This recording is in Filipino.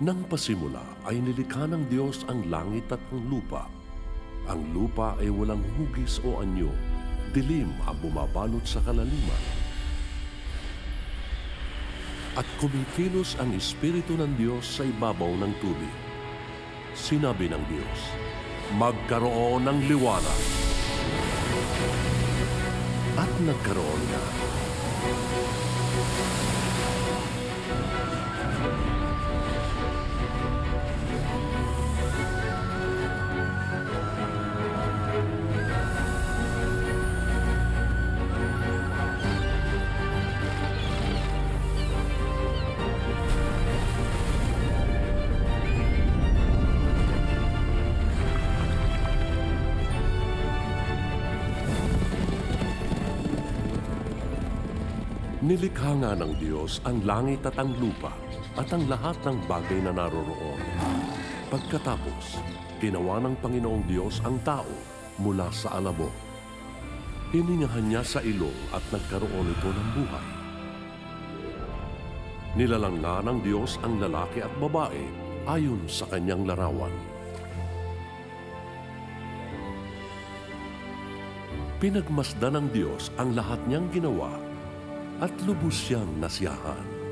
Nang pasimula ay nilikha ng Diyos ang langit at ang lupa. Ang lupa ay walang hugis o anyo, dilim ang bumabalot sa kalaliman. At kumikilos ang Espiritu ng Diyos sa ibabaw ng tubig. Sinabi ng Diyos, magkaroon ng liwanag. At nagkaroon nga. Nilikha nga ng Diyos ang langit at ang lupa at ang lahat ng bagay na naroroon. Pagkatapos, ginawa ng Panginoong Diyos ang tao mula sa alabok. Hiningahan niya sa ilong at nagkaroon ito ng buhay. Nilalangga ng Diyos ang lalaki at babae ayon sa kanyang larawan. Pinagmasdan ng Diyos ang lahat niyang ginawa at lubos siyang nasiyahan.